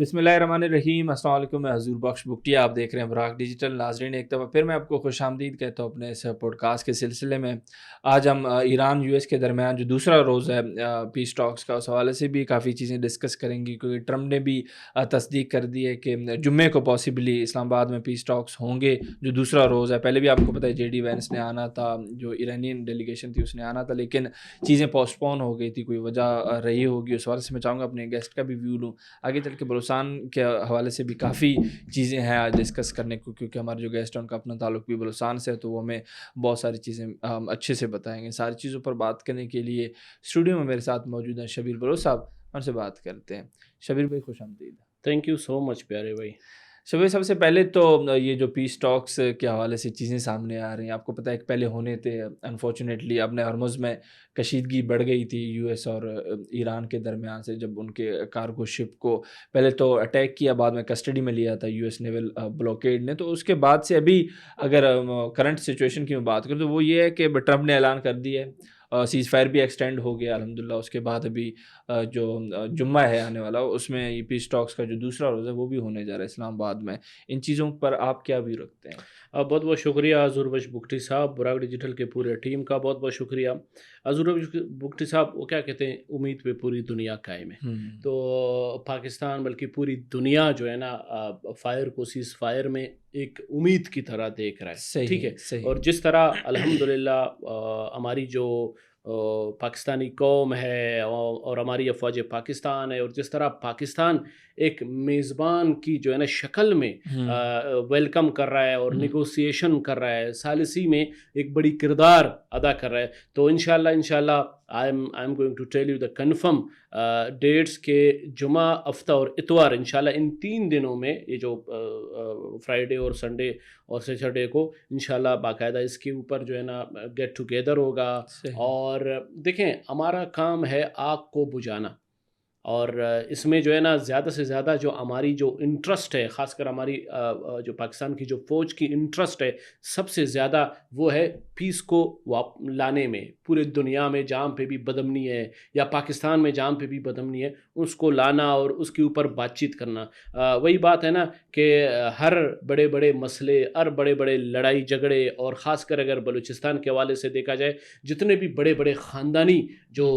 بسم اللہ الرحمن الرحیم، السلام علیکم، میں حضور بخش بگٹی، آپ دیکھ رہے ہیں براق ڈیجیٹل. ناظرین، ایک دفعہ پھر میں آپ کو خوش آمدید کہتا ہوں اپنے اس پوڈ کاسٹ کے سلسلے میں. آج ہم ایران یو ایس کے درمیان جو دوسرا روز ہے پیس ٹاکس کا، اس حوالے سے بھی کافی چیزیں ڈسکس کریں گی، کیونکہ ٹرمپ نے بھی تصدیق کر دی ہے کہ جمعے کو پاسبلی اسلام آباد میں پیس ٹاکس ہوں گے، جو دوسرا روز ہے. پہلے بھی آپ کو پتہ ہے جے ڈی وینس نے آنا تھا، جو ایرانین ڈیلیگیشن تھی اس نے آنا تھا، لیکن چیزیں پوسٹ پون ہو گئی تھی، کوئی وجہ رہی ہوگی. اس حوالے سے میں چاہوں گا اپنے گیسٹ کا بھی ویو لوں. آگے چل کے بلوچستان کے حوالے سے بھی کافی چیزیں ہیں آج ڈسکس کرنے کو، کیونکہ ہمارے جو گیسٹ ہیں ان کا اپنا تعلق بھی بلوچستان سے ہے، تو وہ ہمیں بہت ساری چیزیں اچھے سے بتائیں گے. ساری چیزوں پر بات کرنے کے لیے اسٹوڈیو میں میرے ساتھ موجود ہیں شبیر بلوچ صاحب. ان سے بات کرتے ہیں. شبیر بھائی خوش آمدید. تھینک یو سو مچ پیارے بھائی. شبیر، سب سے پہلے تو یہ جو پیس ٹاکس کے حوالے سے چیزیں سامنے آ رہی ہیں، آپ کو پتہ ہے کہ پہلے ہونے تھے، انفارچونیٹلی اپنے ہرمز میں کشیدگی بڑھ گئی تھی یو ایس اور ایران کے درمیان سے، جب ان کے کارگو شپ کو پہلے تو اٹیک کیا، بعد میں کسٹڈی میں لیا تھا یو ایس نیول بلوکیڈ نے. تو اس کے بعد سے ابھی اگر کرنٹ سچویشن کی میں بات کروں تو وہ یہ ہے کہ ٹرمپ نے اعلان کر دیا ہے، سیز فائر بھی ایکسٹینڈ ہو گیا الحمدللہ. اس کے بعد ابھی جو جمعہ ہے آنے والا، اس میں یہ پیس ٹاکس کا جو دوسرا روز ہے وہ بھی ہونے جا رہا ہے اسلام آباد میں. ان چیزوں پر آپ کیا بھی رکھتے ہیں؟ بہت بہت شکریہ حضور بخش بگٹی صاحب، براق ڈیجیٹل کے پورے ٹیم کا بہت بہت شکریہ. حضور بخش بگٹی صاحب، وہ کیا کہتے ہیں، امید پہ پوری دنیا قائم ہے. تو پاکستان بلکہ پوری دنیا جو ہے نا فائر کو سیز فائر میں ایک امید کی طرح دیکھ رہا ہے. ٹھیک ہے. اور جس طرح الحمدللہ ہماری جو پاکستانی قوم ہے اور ہماری افواج پاکستان ہے، اور جس طرح پاکستان ایک میزبان کی جو ہے نا شکل میں ویلکم کر رہا ہے اور نیگوسیشن کر رہا ہے، ثالثی میں ایک بڑی کردار ادا کر رہا ہے. تو انشاءاللہ I am going to tell you the confirm dates کے جمعہ، ہفتہ اور اتوار، انشاءاللہ ان 3 دنوں میں، یہ جو فرائیڈے اور سنڈے اور سیٹرڈے کو انشاءاللہ باقاعدہ اس کے اوپر جو ہے نا گیٹ ٹوگیدر ہوگا. اور دیکھیں، ہمارا کام ہے آگ کو بجھانا، اور اس میں جو ہے نا زیادہ سے زیادہ جو ہماری جو انٹرسٹ ہے، خاص کر ہماری جو پاکستان کی جو فوج کی انٹرسٹ ہے سب سے زیادہ، وہ ہے پیس کو لانے میں. پورے دنیا میں جہاں پہ بھی بدامنی ہے، یا پاکستان میں جہاں پہ بھی بدامنی ہے، اس کو لانا اور اس کے اوپر بات چیت کرنا. وہی بات ہے نا کہ ہر بڑے بڑے مسئلے، ہر بڑے بڑے لڑائی جھگڑے، اور خاص کر اگر بلوچستان کے حوالے سے دیکھا جائے، جتنے بھی بڑے بڑے خاندانی جو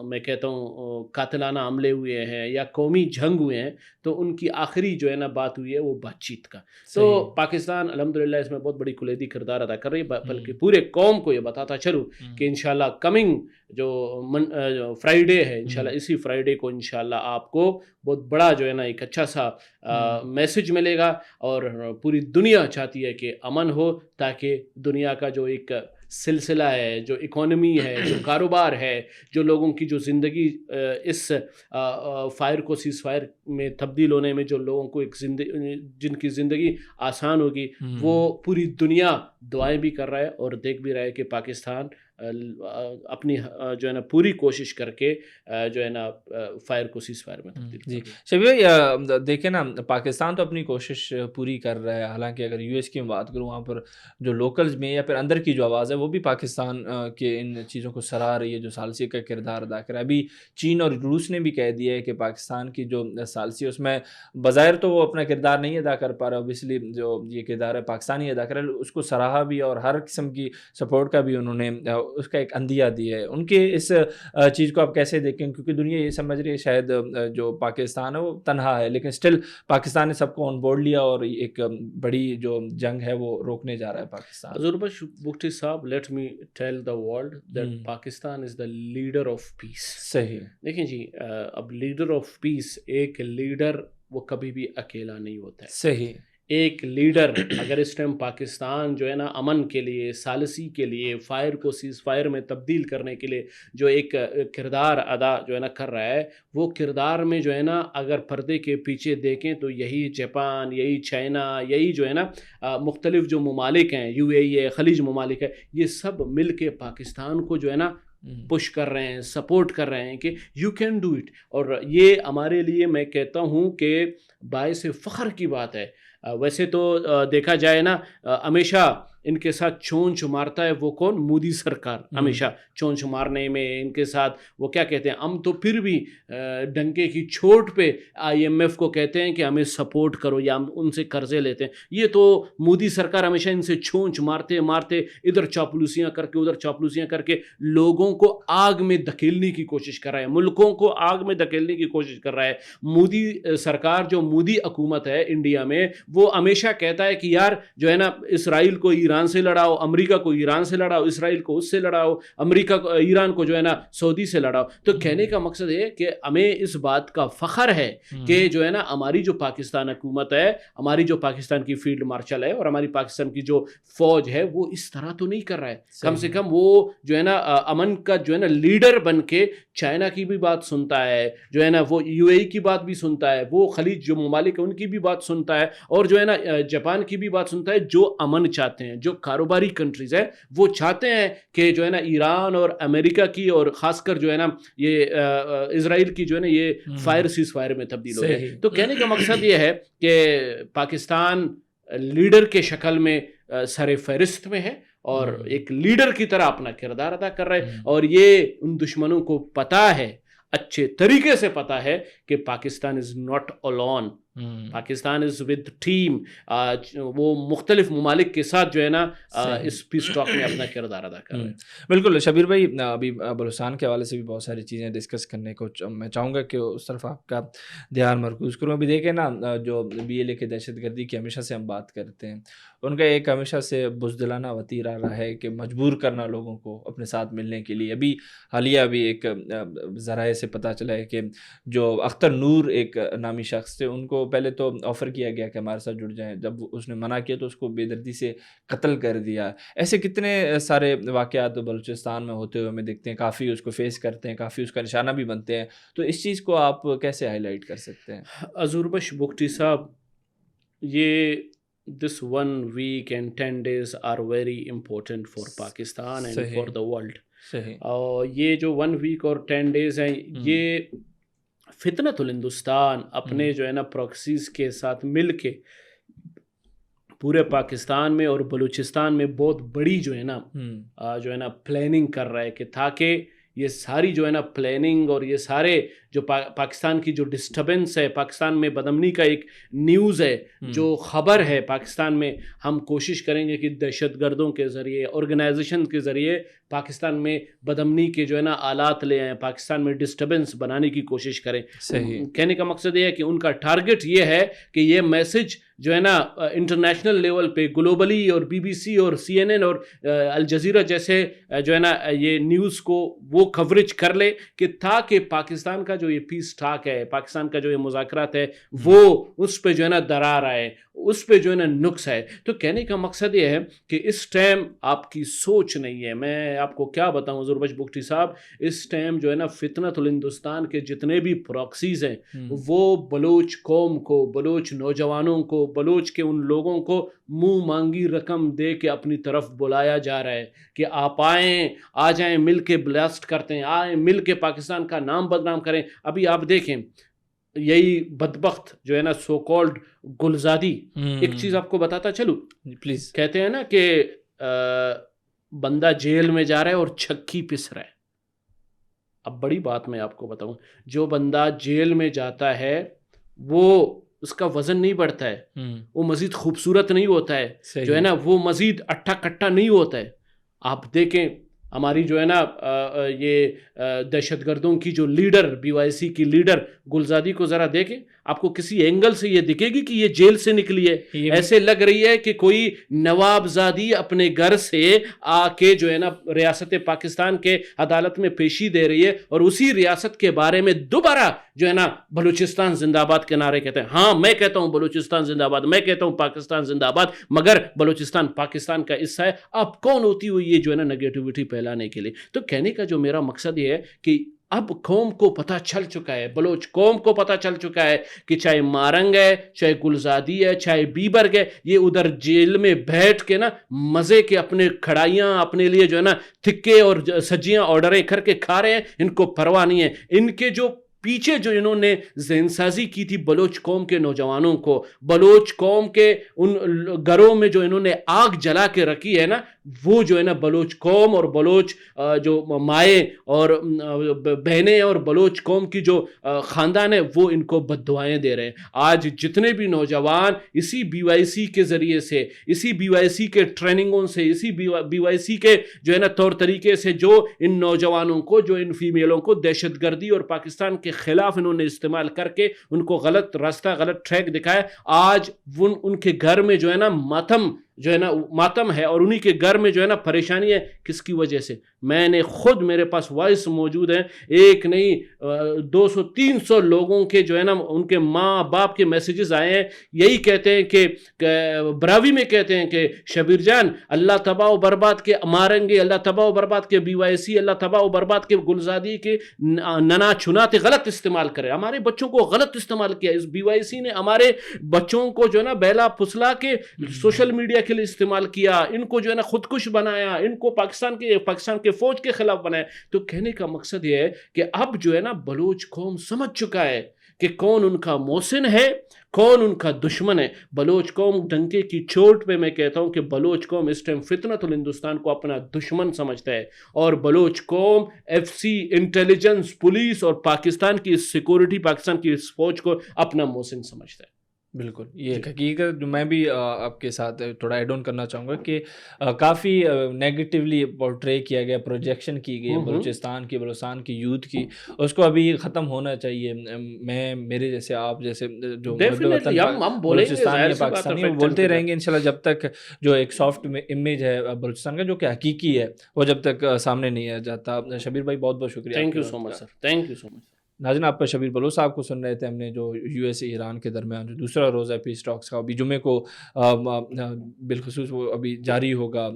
میں کہتا ہوں قاتلانہ حملے ہوئے ہیں یا قومی جنگ ہوئے ہیں، تو ان کی آخری جو ہے نا بات ہوئی ہے وہ بات چیت کا. تو پاکستان الحمدللہ اس میں بہت بڑی کلیدی کردار ادا کر رہی ہے. بلکہ پورے قوم کو یہ بتاتا چلوں کہ انشاءاللہ کمنگ جو فرائیڈے ہے، انشاءاللہ اسی فرائیڈے کو انشاءاللہ آپ کو بہت بڑا جو ہے نا ایک اچھا سا میسج ملے گا. اور پوری دنیا چاہتی ہے کہ امن ہو، تاکہ دنیا کا جو ایک سلسلہ ہے، جو اکانومی ہے، جو کاروبار ہے، جو لوگوں کی جو زندگی اس فائر کو سیز فائر میں تبدیل ہونے میں جو لوگوں کو ایک جن کی زندگی آسان ہوگی، وہ پوری دنیا دعائیں بھی کر رہا ہے اور دیکھ بھی رہا ہے کہ پاکستان اپنی جو ہے نا پوری کوشش کر کے جو ہے نا فائر کو سیز فائر میں تبدیل جی شبیر بھائی، دیکھیں نا، پاکستان تو اپنی کوشش پوری کر رہا ہے. حالانکہ اگر یو ایس کی میں بات کروں، وہاں پر جو لوکلز میں یا پھر اندر کی جو آواز ہے وہ بھی پاکستان کے ان چیزوں کو سراہ رہی ہے، جو ثالثی کا کردار ادا کر رہا ہے. ابھی چین اور روس نے بھی کہہ دیا ہے کہ پاکستان کی جو ثالثی ہے اس میں بظاہر تو وہ اپنا کردار نہیں ادا کر پا رہا، اوبیسلی جو یہ کردار ہے پاکستانی ادا کر رہا ہے، اس کو سراہا بھی اور ہر قسم کی سپورٹ کا بھی انہوں نے اس کا ایک اندیہ دیا ہے. ان کے اس چیز کو آپ کیسے دیکھیں؟ کیونکہ دنیا یہ سمجھ رہی ہے شاید جو پاکستان ہے وہ تنہا ہے، لیکن سٹل پاکستان نے سب کو آن بورڈ لیا اور ایک بڑی جو جنگ ہے وہ روکنے جا رہا ہے پاکستان. حضور بخش بگٹی صاحب، let me tell the world that Pakistan is the leader of peace. صحیح. دیکھیں جی، اب لیڈر آف پیس، ایک لیڈر وہ کبھی بھی اکیلا نہیں ہوتا ہے. صحیح. ایک لیڈر اگر اس ٹائم پاکستان جو ہے نا امن کے لیے، ثالثی کے لیے، فائر کو سیز فائر میں تبدیل کرنے کے لیے جو ایک کردار ادا جو ہے نا کر رہا ہے، وہ کردار میں جو ہے نا اگر پردے کے پیچھے دیکھیں تو یہی جاپان، یہی چائنا، یہی جو ہے نا مختلف جو ممالک ہیں، یو اے ای ہے، خلیج ممالک ہے، یہ سب مل کے پاکستان کو جو ہے نا پش کر رہے ہیں، سپورٹ کر رہے ہیں کہ یو کین ڈو اٹ. اور یہ ہمارے لیے میں کہتا ہوں کہ باعث فخر کی بات ہے. ویسے تو دیکھا جائے نا، ہمیشہ ان کے ساتھ چونچ مارتا ہے وہ کون؟ مودی سرکار ہمیشہ چونچ مارنے میں ان کے ساتھ وہ کیا کہتے ہیں، ہم تو پھر بھی ڈنکے کی چوٹ پہ IMF کو کہتے ہیں کہ ہمیں سپورٹ کرو یا ہم ان سے قرضے لیتے ہیں. یہ تو مودی سرکار ہمیشہ ان سے چونچ مارتے مارتے ادھر چاپلوسیاں کر کے ادھر چاپلوسیاں کر کے لوگوں کو آگ میں دھکیلنے کی کوشش کر رہا ہے، ملکوں کو آگ میں دھکیلنے کی کوشش کر رہا ہے. مودی سرکار جو مودی حکومت ہے انڈیا میں، وہ ہمیشہ کہتا ہے کہ یار جو ہے نا اسرائیل کو ایران سے لڑاؤ، امریکہ کو ایران سے لڑاؤ، اسرائیل کو اس سے لڑاؤ، امریکہ کو ایران کو جو ہے نا سعودی سے لڑاؤ. تو کہنے کا مقصد ہے کہ ہمیں اس بات کا فخر ہے کہ جو ہے نا ہماری جو پاکستان حکومت ہے، ہماری جو پاکستان کی فیلڈ مارشل ہے اور ہماری پاکستان کی جو فوج ہے وہ اس طرح تو نہیں کر رہا ہے. کم سے کم وہ جو ہے نا امن کا جو ہے نا لیڈر بن کے چائنا کی بھی بات سنتا ہے، جو ہے نا وہ UAE کی بات بھی سنتا ہے، وہ خلیج جو ممالک ہیں ان کی بھی بات سنتا ہے، اور جو ہے نا جاپان کی بھی بات سنتا ہے، جو امن چاہتے ہیں، جو کاروباری کنٹریز ہیں وہ چاہتے ہیں کہ جو ہے نا ایران اور امریکہ کی اور خاص کر جو ہے نا یہ اسرائیل کی جو ہے نا یہ فائر سیز فائر میں تبدیل ہو جائے. تو کہنے کا مقصد یہ ہے کہ پاکستان لیڈر کے شکل میں سر فہرست میں ہے اور ایک لیڈر کی طرح اپنا کردار ادا کر رہا ہے. اور یہ ان دشمنوں کو پتا ہے، اچھے طریقے سے پتا ہے کہ Pakistan is not alone، Pakistan is with team. وہ مختلف ممالک کے ساتھ جو ہے نا اس پیس ٹاک میں اپنا کردار ادا کر رہے ہیں. بالکل شبیر بھائی، ابھی بلوچستان کے حوالے سے بھی بہت ساری چیزیں ڈسکس کرنے کو میں چاہوں گا کہ اس طرف آپ کا دھیان مرکوز کروں. ابھی دیکھیں نا، جو BLA کے دہشت گردی کی ہمیشہ سے ہم بات کرتے ہیں، ان کا ایک ہمیشہ سے بزدلانہ وتیرہ رہا ہے کہ مجبور کرنا لوگوں کو اپنے ساتھ ملنے کے لیے. ابھی حالیہ بھی ایک ذرائع سے پتہ چلا ہے کہ جو اختر نور ایک نامی شخص تھے، ان کو پہلے تو آفر کیا گیا کہ ہمارے ساتھ جڑ جائیں، جب اس نے منع کیا تو اس کو بے دردی سے قتل کر دیا. ایسے کتنے سارے واقعات بلوچستان میں ہوتے ہوئے ہمیں دیکھتے ہیں، کافی اس کو فیس کرتے ہیں، کافی اس کا نشانہ بھی بنتے ہیں. تو اس چیز کو آپ کیسے ہائی لائٹ کر سکتے ہیں؟ حضور بخش بگٹی صاحب، یہ this 1 week and 10 days are very important for Pakistan and for the world. اور یہ جو 1 week اور 10 days ہیں، یہ فتنۃ الہندوستان اپنے جو ہے نا پروکسیز کے ساتھ مل کے پورے پاکستان میں اور بلوچستان میں بہت بڑی جو ہے نا پلاننگ کر رہا ہے کہ تاکہ یہ ساری جو ہے نا پلاننگ اور یہ سارے جو پاکستان کی جو ڈسٹربنس ہے، پاکستان میں بدامنی کا ایک نیوز ہے، جو خبر ہے پاکستان میں، ہم کوشش کریں گے کہ دہشت گردوں کے ذریعے، آرگنائزیشن کے ذریعے پاکستان میں بدامنی کے جو ہے نا آلات لے آئیں، پاکستان میں ڈسٹربنس بنانے کی کوشش کریں. کہنے کا مقصد یہ ہے کہ ان کا ٹارگٹ یہ ہے کہ یہ میسج جو ہے نا انٹرنیشنل لیول پہ گلوبلی اور BBC اور CNN اور الجزیرہ جیسے جو ہے نا یہ نیوز کو وہ کوریج کر لے کہ تاکہ پاکستان کا جو یہ پیس ٹاک ہے، پاکستان کا جو یہ مذاکرات ہے، وہ اس پہ جو ہے نا درار آئے، اس پہ جو ہے نا نقص ہے. تو کہنے کا مقصد یہ ہے کہ اس ٹائم آپ کی سوچ نہیں ہے، میں آپ کو کیا بتاؤں حضور بخش بگٹی صاحب، اس ٹائم جو ہے نا فتنۃ الہندوستان کے جتنے بھی پراکسیز ہیں وہ بلوچ قوم کو، بلوچ نوجوانوں کو، بلوچ کے ان لوگوں کو منہ مانگی رقم دے کے اپنی طرف بلایا جا رہا ہے کہ آپ آئیں، آ جائیں، مل کے بلاسٹ کرتے ہیں، آئیں مل کے پاکستان کا نام بدنام کریں. ابھی آپ دیکھیں یہی بدبخت جو ہے نا سو کالڈ گلزادی، ایک چیز آپ کو بتاتا چلوں پلیز. کہتے ہیں نا کہ بندہ جیل میں جا رہا ہے اور چھکی پس رہا ہے. اب بڑی بات میں آپ کو بتاؤں، جو بندہ جیل میں جاتا ہے وہ اس کا وزن نہیں بڑھتا ہے، وہ مزید خوبصورت نہیں ہوتا ہے، جو ہے نا وہ مزید اٹھا کٹھا نہیں ہوتا ہے. آپ دیکھیں ہماری جو ہے نا یہ دہشت گردوں کی جو لیڈر BYC کی لیڈر گلزادی کو ذرا دیکھیں، آپ کو کسی اینگل سے یہ دکھے گی کہ یہ جیل سے نکلی ہے؟ ایسے لگ رہی ہے کہ کوئی نواب زادی اپنے گھر سے آ کے جو ہے نا ریاست پاکستان کے عدالت میں پیشی دے رہی ہے اور اسی ریاست کے بارے میں دوبارہ جو ہے نا بلوچستان زندہ باد کے نعرے کہتے ہیں. ہاں میں کہتا ہوں بلوچستان زندہ باد، میں کہتا ہوں پاکستان زندہ باد، مگر بلوچستان پاکستان کا حصہ ہے. آپ کون ہوتی ہوئی یہ جو ہے نا نگیٹیوٹی پھیلانے کے لیے؟ تو کہنے کا جو میرا مقصد یہ ہے کہ اب قوم کو پتہ چل چکا ہے، بلوچ قوم کو پتہ چل چکا ہے کہ چاہے مارنگ ہے، چاہے گلزادی ہے، چاہے بیبرگ ہے، یہ ادھر جیل میں بیٹھ کے نا مزے کے اپنے کھڑائیاں اپنے لیے جو ہے نا تھکے اور سجیاں آرڈریں کر کے کھا رہے ہیں، ان کو پرواہ نہیں ہے. ان کے جو پیچھے جو انہوں نے ذہن سازی کی تھی بلوچ قوم کے نوجوانوں کو، بلوچ قوم کے ان گھروں میں جو انہوں نے آگ جلا کے رکھی ہے نا، وہ جو ہے نا بلوچ قوم اور بلوچ جو مائیں اور بہنیں اور بلوچ قوم کی جو خاندان ہے وہ ان کو بد دعائیں دے رہے ہیں۔ آج جتنے بھی نوجوان اسی بی وائی سی کے ذریعے سے، اسی بی وائی سی کے ٹریننگوں سے، اسی بی وائی سی کے جو ہے نا طور طریقے سے جو ان نوجوانوں کو، جو ان فیمیلوں کو دہشت گردی اور پاکستان کے خلاف انہوں نے استعمال کر کے ان کو غلط راستہ، غلط ٹریک دکھایا، آج ان کے گھر میں جو ہے نا ماتم ہے اور انہی کے گھر میں جو ہے نا پریشانی ہے۔ کس کی وجہ سے؟ میں نے خود، میرے پاس وائس موجود ہیں، ایک نہیں 200-300 لوگوں کے جو ہے نا ان کے ماں باپ کے میسیجز آئے ہیں، یہی کہتے ہیں کہ براوی میں کہتے ہیں کہ شبیر جان اللہ تباہ و برباد کے ماریں گے، اللہ تباہ و برباد کے بی وائی سی، اللہ تباہ و برباد کے گلزادی کے ننا چھناتے غلط استعمال کرے، ہمارے بچوں کو غلط استعمال کیا۔ اس بی وائی سی نے ہمارے بچوں کو جو ہے نا بیلا پھسلا کے سوشل میڈیا کے لیے استعمال کیا، ان کو جو ہے نا خودکش بنایا، ان کو پاکستان کے فوج کے خلاف بنایا۔ تو کہنے کا مقصد یہ ہے کہ اب جو ہے نا بلوچ قوم سمجھ چکا ہے کہ کون ان کا محسن ہے، کون ان کا دشمن ہے۔ بلوچ قوم ڈنکے کی چوٹ پہ میں کہتا ہوں کہ بلوچ قوم اس ٹائم فتنۃ الہندوستان کو اپنا دشمن سمجھتا ہے، اور بلوچ قوم ایف سی، انٹیلیجنس، پولیس اور پاکستان کی سیکورٹی، پاکستان کی اس فوج کو اپنا محسن سمجھتا ہے۔ بالکل، یہ ایک حقیقت جو میں بھی آپ کے ساتھ تھوڑا ایڈ آن کرنا چاہوں گا کہ کافی نیگیٹیولی پورٹرے کیا گیا، پروجیکشن کی گئی بلوچستان کی یوتھ کی، اس کو ابھی ختم ہونا چاہیے۔ میں، میرے جیسے، آپ جیسے جو بلوچستانی پاکستانی وہ بولتے رہیں گے انشاءاللہ جب تک جو ایک سافٹ امیج ہے بلوچستان کا جو کہ حقیقی ہے وہ جب تک سامنے نہیں آ جاتا۔ شبیر بھائی بہت بہت شکریہ۔ Thank you so much sir, thank you so much. ناظرین، آپ شبیر بلوچ صاحب کو سن رہے تھے، ہم نے جو یو ایس اے ایران کے درمیان جو دوسرا روز ہے پیس ٹاکس کا، ابھی جمعے کو بالخصوص وہ ابھی جاری ہوگا۔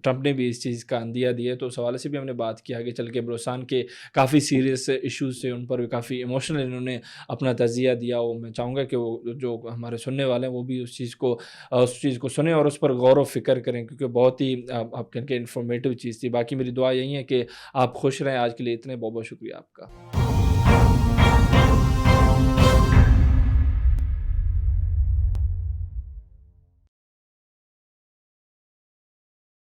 ٹرمپ نے بھی اس چیز کا عندیہ دیا، تو اس حوالے سے بھی ہم نے بات کی آگے چل کے بلوچستان کے کافی سیریس ایشوز سے، ان پر بھی کافی ایموشنل انہوں نے اپنا تجزیہ دیا۔ وہ میں چاہوں گا کہ وہ جو ہمارے سننے والے ہیں وہ بھی اس چیز کو سنیں اور اس پر غور و فکر کریں، کیونکہ بہت ہی آپ کہہ کے انفارمیٹیو چیز تھی۔ باقی میری دعا یہی ہے کہ آپ خوش رہیں۔ آج کے لیے اتنے، بہت بہت شکریہ آپ کا۔